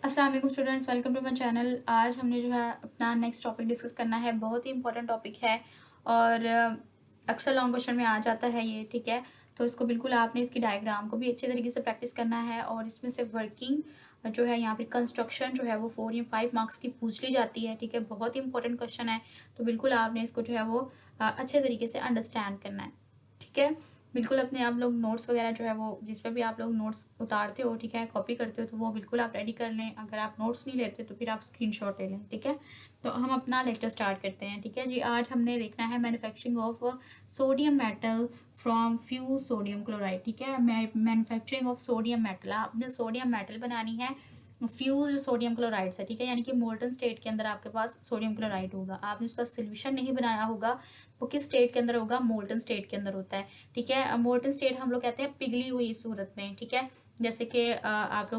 अस्सलाम वालेकुम students, welcome to my channel. आज हमने जो है अपना नेक्स्ट टॉपिक डिस्कस करना है। बहुत ही इंपॉर्टेंट टॉपिक है और अक्सर लॉन्ग क्वेश्चन में आ जाता है ये, ठीक है। तो इसको बिल्कुल आपने इसकी डायग्राम को भी अच्छे तरीके से प्रैक्टिस करना है और इसमें से वर्किंग जो है यहाँ पे कंस्ट्रक्शन जो है वो 4 या 5 मार्क्स की पूछ ली जाती है, ठीक है। बहुत ही इंपॉर्टेंट क्वेश्चन है, तो बिल्कुल आपने इसको जो है वो अच्छे तरीके से अंडरस्टैंड करना है, ठीक है। बिल्कुल अपने आप लोग नोट्स वगैरह जो है वो जिस पे भी आप लोग नोट्स उतारते हो, ठीक है, कॉपी करते हो, तो वो बिल्कुल आप रेडी कर लें। अगर आप नोट्स नहीं लेते तो फिर आप स्क्रीनशॉट ले लें, ठीक है। तो हम अपना लेक्चर स्टार्ट करते हैं, ठीक है जी। आज हमने देखना है manufacturing of sodium metal from fuse sodium chloride, ठीक है। मैन्युफैक्चरिंग ऑफ सोडियम मेटल, आपने सोडियम मेटल बनानी है फ्यूज सोडियम क्लोराइड से, ठीक है। यानी कि मोल्टन स्टेट के अंदर आपके पास सोडियम क्लोराइड होगा, आपने उसका सोल्यूशन नहीं बनाया होगा। वो किस स्टेट के अंदर होगा? मोल्टन स्टेट के अंदर होता है, ठीक है। मोल्टन स्टेट हम लोग कहते हैं पिघली हुई सूरत में, ठीक है। जैसे कि आप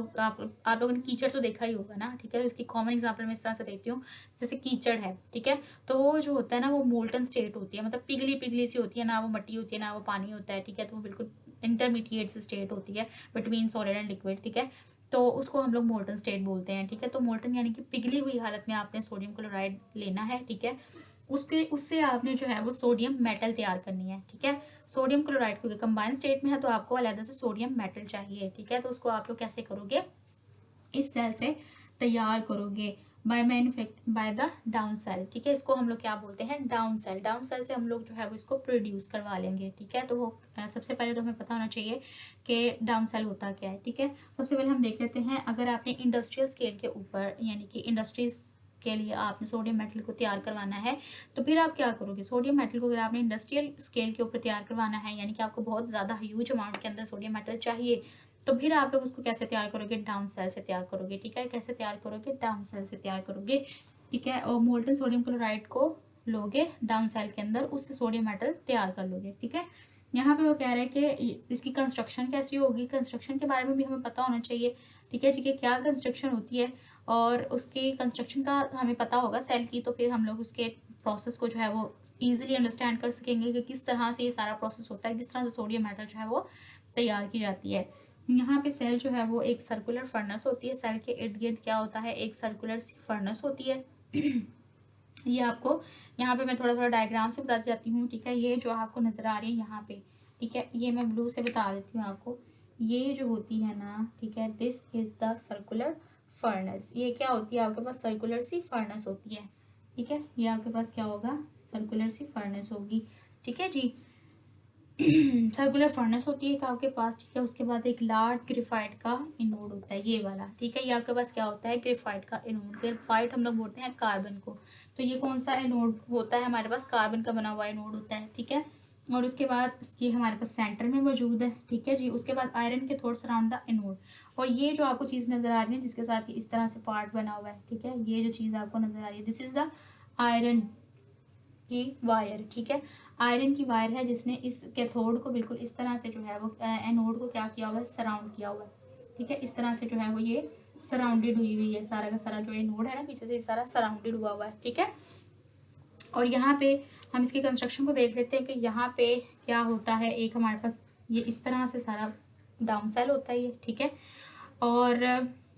लोगों ने कीचड़ तो देखा ही होगा ना, ठीक है। इसकी कॉमन एग्जांपल मैं इस तरह से देती हूँ, जैसे कीचड़ है, ठीक है। तो वो जो होता है ना, वो मोल्टन स्टेट होती है, मतलब पिघली पिघली सी होती है ना, वो मट्टी होती है ना वो पानी होता है, ठीक है। तो वो बिल्कुल इंटरमीडिएट स्टेट होती है बिटवीन सॉलिड एंड लिक्विड, ठीक है। तो उसको हम लोग मोल्टन स्टेट बोलते हैं, ठीक है। तो मोल्टन यानी कि पिघली हुई हालत में आपने सोडियम क्लोराइड लेना है, ठीक है। उसके उससे आपने जो है वो सोडियम मेटल तैयार करनी है, ठीक है। सोडियम क्लोराइड क्योंकि कंबाइन स्टेट में है तो आपको अलग से सोडियम मेटल चाहिए, ठीक है। तो उसको आप लोग कैसे करोगे? इस सेल से तैयार करोगे बाय द डाउन सेल, ठीक है। इसको हम लोग क्या बोलते हैं? Down cell. डाउन सेल से हम लोग जो है वो इसको प्रोड्यूस करवा लेंगे, ठीक है। तो वो सबसे पहले तो हमें पता होना चाहिए कि डाउन सेल होता क्या है, ठीक है। सबसे पहले हम देख लेते हैं, अगर आपने इंडस्ट्रियल स्केल के ऊपर यानी कि इंडस्ट्रीज के लिए आपने सोडियम मेटल को तैयार करवाना है, तो फिर आप क्या करोगे? सोडियम मेटल को अगर आपने इंडस्ट्रियल स्केल के ऊपर तैयार करवाना है, यानी कि आपको बहुत ज़्यादा ह्यूज अमाउंट के अंदर सोडियम मेटल चाहिए, तो फिर आप लोग उसको कैसे तैयार करोगे? डाउन सेल से तैयार करोगे, ठीक है। कैसे तैयार करोगे? डाउन सेल से तैयार करोगे, ठीक है। और मोल्टन सोडियम क्लोराइड को लोगे डाउन सेल के अंदर, उससे सोडियम मेटल तैयार कर लोगे, ठीक है। यहाँ पे वो कह रहे हैं कि इसकी कंस्ट्रक्शन कैसी होगी। कंस्ट्रक्शन के बारे में भी हमें पता होना चाहिए, ठीक है जी, कि क्या कंस्ट्रक्शन होती है और उसकी कंस्ट्रक्शन का हमें पता होगा सेल की, तो फिर हम लोग उसके प्रोसेस को जो है वो इजीली अंडरस्टैंड कर सकेंगे कि किस तरह से ये सारा प्रोसेस होता है, किस तरह से सोडियम मेटल जो है वो तैयार की जाती है। यहाँ पे सेल जो है वो एक सर्कुलर फर्नेस होती है। सेल के इर्द गिर्द क्या होता है? एक सर्कुलर सी फर्नेस होती है। ये आपको यहाँ पे मैं थोड़ा थोड़ा डायग्राम से बताती जाती हूँ, ठीक है। ये जो आपको नजर आ रही है यहाँ पे, ठीक है, ये मैं ब्लू से बता देती हूँ आपको। ये जो होती है ना, ठीक है, this is the circular furnace. ये क्या होती है? आपके पास सर्कुलर सी फर्नेस होती है, ठीक है। ये आपके पास क्या होगा? सर्कुलर सी फर्नेस होगी, ठीक है जी। सर्कुलर फर्नेस होती है आपके पास, ठीक है। उसके बाद एक लार्ज ग्रेफाइट का एनोड होता है, ये वाला, ठीक है। ये आपके पास क्या होता है? ग्रेफाइट का एनोड। ग्रेफाइट हम लोग बोलते हैं कार्बन को, तो ये कौन सा एनोड होता है? हमारे पास कार्बन का बना हुआ एनोड होता है, ठीक है। और उसके बाद ये हमारे पास सेंटर में मौजूद है, ठीक है जी। उसके बाद आयरन के थोड़े अराउंड द एनोड। और ये जो आपको चीज़ नजर आ रही है जिसके साथ इस तरह से पार्ट बना हुआ है, ठीक है, ये जो चीज़ आपको नजर आ रही है, दिस इज द आयरन की वायर, ठीक है। आयरन की वायर है जिसने इस कैथोड को बिल्कुल इस तरह से जो है वो एनोड को क्या किया हुआ है? सराउंड किया हुआ है, ठीक है। इस तरह से जो है वो ये सराउंडेड हुई हुई है, सारा का सारा जो एनोड है ना पीछे से सारा सराउंडेड हुआ हुआ है, ठीक है। और यहाँ पे हम इसके कंस्ट्रक्शन को देख लेते हैं कि यहाँ पे क्या होता है। एक हमारे पास ये इस तरह से सारा डाउन सेल होता है ये, ठीक है। और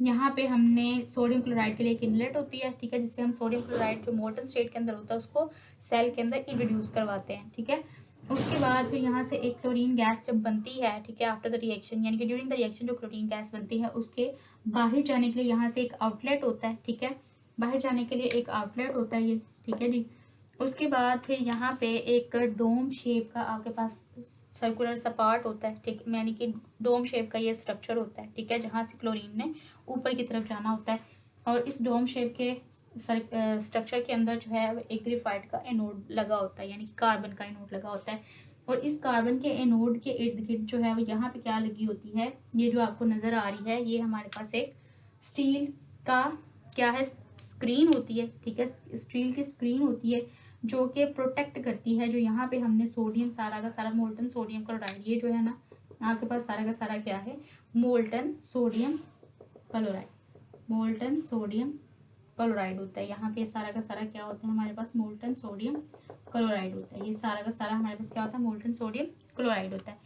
यहाँ पे हमने सोडियम क्लोराइड के लिए एक इनलेट होती है, ठीक है, जिससे हम सोडियम क्लोराइड जो मोल्टन स्टेट के अंदर होता है उसको सेल के अंदर इंट्रोड्यूस करवाते हैं, ठीक है। उसके बाद फिर यहाँ से एक क्लोरीन गैस जब बनती है, ठीक है, आफ्टर द रिएक्शन यानी कि ड्यूरिंग द रिएक्शन जो क्लोरीन गैस बनती है उसके बाहर जाने के लिए यहाँ से एक आउटलेट होता है, ठीक है। बाहर जाने के लिए एक आउटलेट होता है ये, ठीक है जी। उसके बाद फिर यहाँ पे एक डोम शेप का आपके पास सर्कुलर सा पार्ट होता है, ठीक, यानी कि डोम शेप का ये स्ट्रक्चर होता है, ठीक है, जहाँ से क्लोरीन ने ऊपर की तरफ जाना होता है। और इस डोम शेप के स्ट्रक्चर के अंदर जो है एक ग्रेफाइट का एनोड लगा होता है, यानी कि कार्बन का एनोड लगा होता है। और इस कार्बन के एनोड के इर्द गिर्द जो है वो यहाँ पे क्या लगी होती है? ये जो आपको नजर आ रही है ये हमारे पास एक स्टील का क्या है? स्क्रीन होती है, ठीक है। स्टील की स्क्रीन होती है जो कि प्रोटेक्ट करती है। जो यहाँ पे हमने सोडियम सारा का सारा मोल्टन सोडियम क्लोराइड, ये जो है ना आपके पास सारा का सारा क्या है? Molten sodium chloride, molten sodium chloride होता है। यहाँ पे सारा का सारा क्या होता है? हमारे पास मोल्टन सोडियम क्लोराइड होता है। ये सारा का सारा हमारे पास क्या होता है? मोल्टन सोडियम क्लोराइड होता है।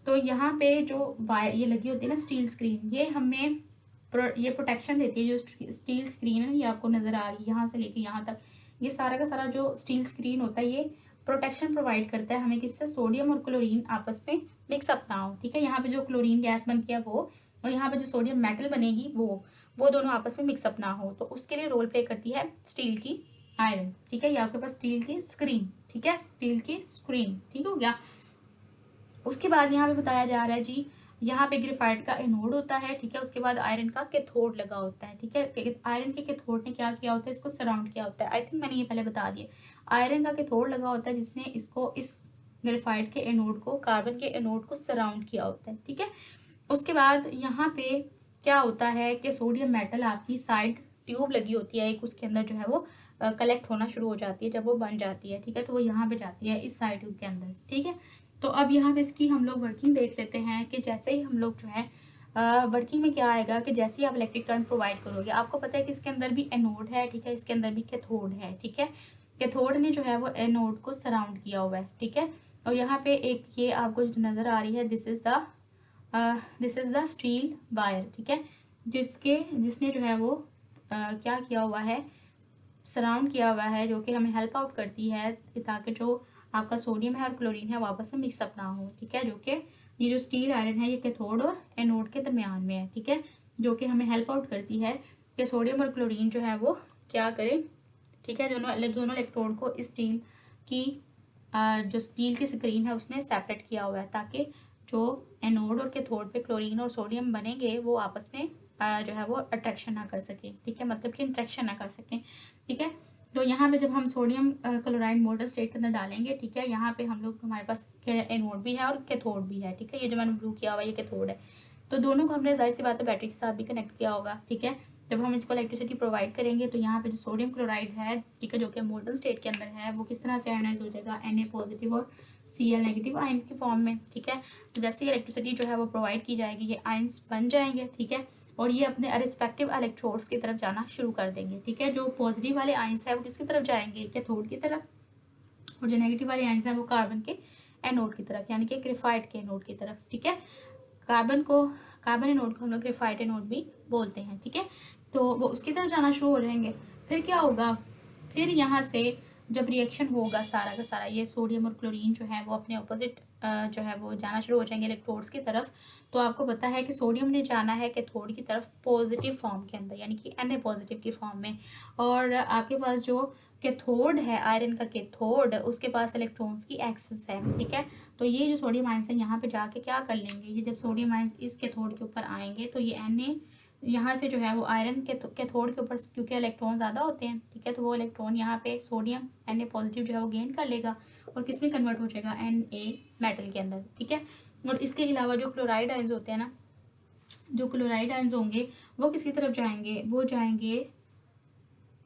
तो यहाँ पे जो वायर ये लगी होती है ना स्टील स्क्रीन, ये हमें ये प्रोटेक्शन देती है। जो स्टील स्क्रीन है ये आपको नज़र आ रही है, यहाँ से लेके यहाँ तक ये सारा का सारा जो स्टील स्क्रीन होता है ये प्रोटेक्शन प्रोवाइड करता है हमें, किससे, सोडियम और क्लोरीन आपस में मिक्सअप ना हो, ठीक है। यहाँ पे जो क्लोरीन गैस बनती है वो, और यहाँ पे जो सोडियम मेटल बनेगी वो दोनों आपस में मिक्सअप ना हो, तो उसके लिए रोल प्ले करती है स्टील की आयरन, ठीक है। ये आपके पास स्टील की स्क्रीन, ठीक है, स्टील की स्क्रीन, ठीक हो गया। उसके बाद यहाँ पे बताया जा रहा है जी, यहाँ पे ग्रेफाइट का एनोड होता है, ठीक है। उसके बाद आयरन का कैथोड लगा होता है, ठीक है। आयरन के कैथोड ने क्या किया होता है, इसको सराउंड किया होता है। आई थिंक मैंने ये पहले बता दिया। आयरन का कैथोड लगा होता है जिसने इसको, इस ग्रेफाइट के एनोड को, कार्बन के एनोड को सराउंड किया होता है, ठीक है। उसके बाद यहाँ पे क्या होता है कि सोडियम मेटल आपकी साइड ट्यूब लगी होती है एक, उसके अंदर जो है वो कलेक्ट होना शुरू हो जाती है जब वो बन जाती है, ठीक है। तो वो यहाँ पे जाती है इस साइड ट्यूब के अंदर, ठीक है। तो अब यहाँ पे इसकी हम लोग वर्किंग देख लेते हैं कि जैसे ही हम लोग जो है वर्किंग में क्या आएगा कि जैसे ही आप इलेक्ट्रिक करंट प्रोवाइड करोगे, आपको पता है कि इसके अंदर भी एनोड है, ठीक है, इसके अंदर भी कैथोड है, ठीक है। कैथोड ने जो है वो एनोड को सराउंड किया हुआ है, ठीक है। और यहाँ पे एक ये आपको जो नज़र आ रही है, this is the steel wire, ठीक है, जिसने जो है वो क्या किया हुआ है, सराउंड किया हुआ है, जो कि हमें हेल्प आउट करती है ताकि जो आपका सोडियम है और क्लोरीन है वापस में मिक्सअप ना हो, ठीक है। जो कि ये जो स्टील आयरन है ये कैथोड और एनोड के दरमियान में है, ठीक है, जो कि हमें हेल्प आउट करती है कि सोडियम और क्लोरीन जो है वो क्या करे, ठीक है। दोनों इलेक्ट्रोड को स्टील की जो स्टील की स्क्रीन है उसने सेपरेट किया हुआ है, ताकि जो एनोड और कैथोड पे क्लोरीन और सोडियम बनेंगे वो आपस में जो है वो अट्रैक्शन ना कर सके, ठीक है, मतलब कि इंट्रैक्शन ना कर सकें, ठीक है। तो यहाँ पे जब हम सोडियम क्लोराइड मोल्टन स्टेट के अंदर डालेंगे, ठीक है, यहाँ पे हम लोग, हमारे पास एनोड भी है और कैथोड भी है, ठीक है। ये जो मैंने ब्लू किया हुआ ये कैथोड है, तो दोनों को हमने जाहिर सी बात है बैटरी के साथ भी कनेक्ट किया होगा, ठीक है। जब हम इसको इलेक्ट्रिसिटी प्रोवाइड करेंगे तो यहाँ पे जो सोडियम क्लोराइड है, ठीक है, जो कि मोल्टन स्टेट के अंदर है, वो किस तरह से आयनाइज हो जाएगा, Na पॉजिटिव और Cl नेगेटिव आयन की फॉर्म में, ठीक है। तो जैसे ही इलेक्ट्रिसिटी जो है वो प्रोवाइड की जाएगी ये आयंस बन जाएंगे, ठीक है, और ये अपने रिस्पेक्टिव इलेक्ट्रोड्स की तरफ जाना शुरू कर देंगे, ठीक है। जो पॉजिटिव वाले आयंस है वो किसकी तरफ जाएंगे, कैथोड की तरफ, और जो नेगेटिव वाले आयंस है वो कार्बन के एनोड की तरफ, यानी कि ग्रेफाइट के एनोड की तरफ, ठीक है। कार्बन एनोड को हम लोग ग्रेफाइट एनोड भी बोलते हैं, ठीक है। तो वो उसकी तरफ जाना शुरू हो जाएंगे। फिर क्या होगा, फिर यहाँ से जब रिएक्शन होगा सारा का सारा, ये सोडियम और क्लोरीन जो है वो अपने ऑपोजिट जो है वो जाना शुरू हो जाएंगे इलेक्ट्रोड्स की तरफ। तो आपको पता है कि सोडियम ने जाना है कैथोड की तरफ पॉजिटिव फॉर्म के अंदर, यानी कि Na पॉजिटिव की फॉर्म में, और आपके पास जो कैथोड है, आयरन का कैथोड, उसके पास इलेक्ट्रॉन्स की एक्सेस है, ठीक है। तो ये जो सोडियम आयंस है यहाँ पे जाके क्या कर लेंगे, ये जब सोडियम आयंस इस कैथोड के ऊपर आएंगे तो ये Na यहाँ से जो है वो आयरन के कैथोड के ऊपर, क्योंकि इलेक्ट्रॉन ज़्यादा होते हैं, ठीक है, तो वो इलेक्ट्रॉन यहाँ पे सोडियम Na पॉजिटिव जो है वो गेन कर लेगा और किस में कन्वर्ट हो जाएगा, Na मेटल के अंदर, ठीक है। और इसके अलावा जो क्लोराइड आयंस होते हैं ना, जो क्लोराइड आयंस होंगे वो किसकी तरफ जाएंगे, वो जाएंगे,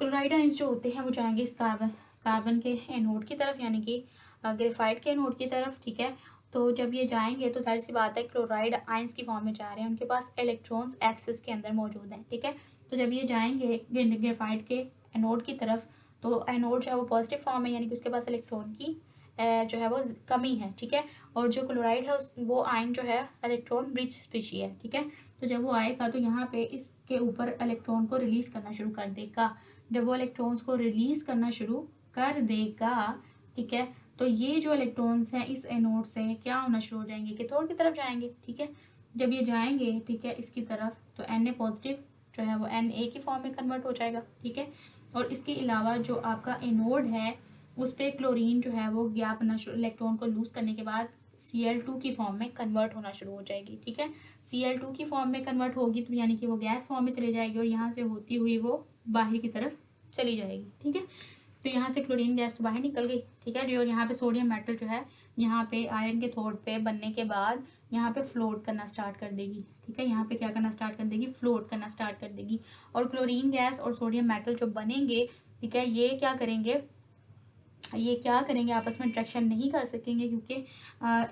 क्लोराइड आयंस जो होते हैं वो जाएंगे इस कार्बन के एनोड की तरफ, यानी कि ग्रेफाइट के एनोड की तरफ, ठीक है। तो जब ये जाएंगे तो जाहिर सी बात है क्लोराइड आयंस की फॉर्म में जा रहे हैं, उनके पास इलेक्ट्रॉन्स एक्सिस के अंदर मौजूद हैं, ठीक है। तो जब ये जाएंगे ग्रेफाइट के एनोड की तरफ, तो एनोड जो है वो पॉजिटिव फॉर्म है, यानी कि उसके पास इलेक्ट्रॉन की जो है वो कमी है, ठीक है। और जो क्लोराइड है वो आयन जो है इलेक्ट्रॉन रिच स्पीशी है, ठीक है। तो जब वो आएगा तो यहाँ पे इसके ऊपर इलेक्ट्रॉन को रिलीज करना शुरू कर देगा। जब वो इलेक्ट्रॉन्स को रिलीज करना शुरू कर देगा, ठीक है, तो ये जो इलेक्ट्रॉन्स हैं इस एनोड से क्या होना शुरू हो जाएंगे, कैथोड की तरफ जाएंगे, ठीक है। जब ये जाएंगे, ठीक है, इसकी तरफ, तो Na पॉजिटिव जो है वो Na की फॉर्म में कन्वर्ट हो जाएगा, ठीक है। और इसके अलावा जो आपका एनोड है उस पर क्लोरीन जो है वो गैप होना शुरू, इलेक्ट्रॉन को लूज करने के बाद Cl2 की फॉर्म में कन्वर्ट होना शुरू हो जाएगी, ठीक है। Cl2 की फॉर्म में कन्वर्ट होगी तो यानी कि वो गैस फॉर्म में चली जाएगी और यहाँ से होती हुई वो बाहर की तरफ चली जाएगी, ठीक है। तो यहाँ से क्लोरीन गैस तो बाहर निकल गई, ठीक है। और यहाँ पे सोडियम मेटल जो है यहाँ पे आयरन के थोड़ पे बनने के बाद यहाँ पे फ्लोट करना स्टार्ट कर देगी, ठीक है। यहाँ पे क्या करना स्टार्ट कर देगी, फ्लोट करना स्टार्ट कर देगी। और क्लोरीन गैस और सोडियम मेटल जो बनेंगे, ठीक है, ये क्या करेंगे आपस में इंट्रैक्शन नहीं कर सकेंगे, क्योंकि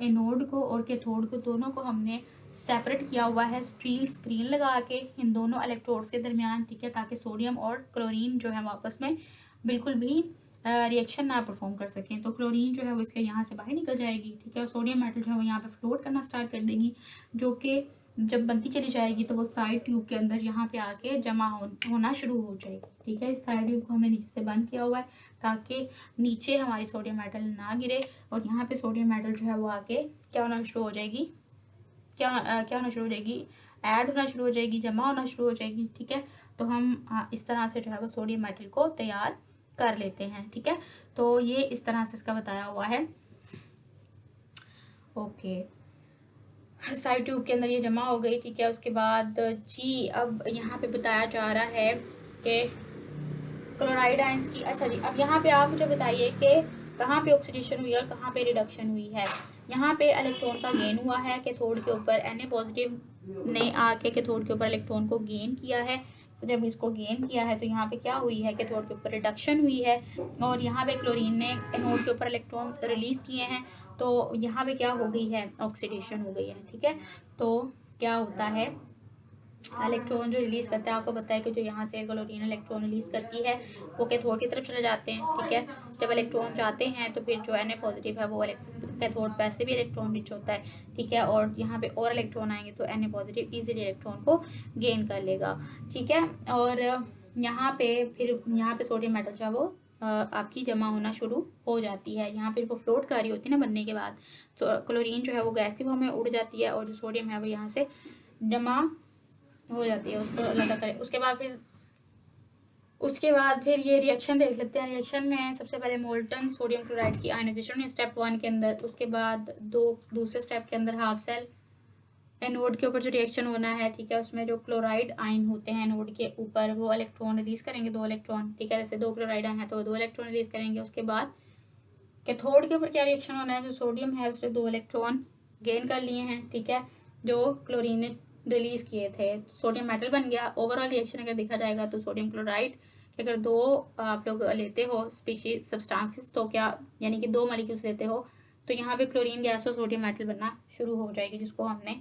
एनोड को और कैथोड को दोनों को हमने सेपरेट किया हुआ है स्टील स्क्रीन लगा के इन दोनों इलेक्ट्रोड्स के दरमियान, ठीक है, ताकि सोडियम और क्लोरीन जो है वो आपस में बिल्कुल भी रिएक्शन ना परफॉर्म कर सकें। तो क्लोरीन जो है वो इसलिए यहाँ से बाहर निकल जाएगी, ठीक है, और सोडियम मेटल जो है वो यहाँ पे फ्लोट करना स्टार्ट कर देगी, जो कि जब बनती चली जाएगी तो वो साइड ट्यूब के अंदर यहाँ पे आके जमा होना शुरू हो जाएगी। ठीक है, इस साइड ट्यूब को हमने नीचे से बंद किया हुआ है ताकि नीचे हमारी सोडियम मेटल ना गिरे, और यहाँ पे सोडियम मेटल जो है वो आके क्या होना शुरू हो जाएगी, क्या होना शुरू हो जाएगी, ऐड होना शुरू हो जाएगी, जमा होना शुरू हो जाएगी। ठीक है, तो हम इस तरह से जो है वो सोडियम मेटल को तैयार कर लेते हैं। ठीक है, तो ये इस तरह से इसका बताया हुआ है। ओके, साइड ट्यूब के अंदर ये जमा हो गई। ठीक है, उसके बाद जी अब यहाँ पे बताया जा रहा है कि क्लोराइड आयंस की। अच्छा जी, अब यहाँ पे आप मुझे बताइए कि कहाँ पे ऑक्सीडेशन हुई और कहाँ पे रिडक्शन हुई है। यहाँ पे इलेक्ट्रॉन का गेन हुआ है, कैथोड के ऊपर Na पॉजिटिव ने आके कैथोड के ऊपर इलेक्ट्रॉन को गेन किया है। तो जब इसको गेन किया है तो यहाँ पे क्या हुई है, कैथोड के ऊपर रिडक्शन हुई है, और यहाँ पे क्लोरीन ने एनोड के ऊपर इलेक्ट्रॉन रिलीज किए हैं, तो यहाँ पे क्या हो गई है, ऑक्सीडेशन हो गई है। ठीक है, तो क्या होता है, इलेक्ट्रॉन जो रिलीज करता है, आपको पता है कि जो यहाँ से क्लोरीन इलेक्ट्रॉन रिलीज करती है वो कैथोड की तरफ चले जाते हैं। ठीक है, जब इलेक्ट्रॉन जाते हैं तो फिर जो Na पॉजिटिव है वो कैथोड वैसे भी इलेक्ट्रॉन रिच होता है। ठीक है, और यहाँ पे और इलेक्ट्रॉन आएंगे तो Na पॉजिटिव इजीली इलेक्ट्रॉन को गेन कर लेगा। ठीक है, और यहाँ पे फिर यहाँ पे सोडियम मेटल जो है वो आपकी जमा होना शुरू हो जाती है। यहाँ पे वो फ्लोट कर रही होती है ना बनने के बाद, तो क्लोरीन जो है वो गैस की फॉर्म में उड़ जाती है, और जो सोडियम है वो यहाँ से जमा हो जाती है, उसको अलग करें। उसके बाद फिर ये रिएक्शन देख लेते हैं। रिएक्शन में सबसे पहले मोल्टन सोडियम क्लोराइड की आयनाइजेशन स्टेप 1 के अंदर, उसके बाद दूसरे स्टेप के अंदर हाफ सेल एनोड के ऊपर जो रिएक्शन होना है। ठीक है, उसमें जो क्लोराइड आयन होते हैं एनोड के ऊपर वो इलेक्ट्रॉन रिलीज करेंगे, 2 इलेक्ट्रॉन। ठीक है, जैसे 2 क्लोराइड आयन है तो 2 इलेक्ट्रॉन रिलीज करेंगे। उसके बाद कैथोड के ऊपर क्या रिएक्शन होना है, जो सोडियम है उसने 2 इलेक्ट्रॉन गेन कर लिए हैं। ठीक है, जो क्लोरीन ने रिलीज किए थे, सोडियम मेटल बन गया। ओवरऑल रिएक्शन अगर देखा जाएगा तो सोडियम क्लोराइड के अगर 2 आप लोग लेते हो स्पीशीज सब्सटेंसेस, तो क्या यानी कि 2 मॉलिक्यूल्स लेते हो, तो यहाँ पे क्लोरीन गैस और सोडियम मेटल बनना शुरू हो जाएगी, जिसको हमने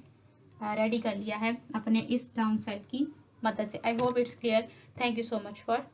रेडी कर लिया है अपने इस डाउन साइड की मदद से। I hope it's clear. Thank you so much for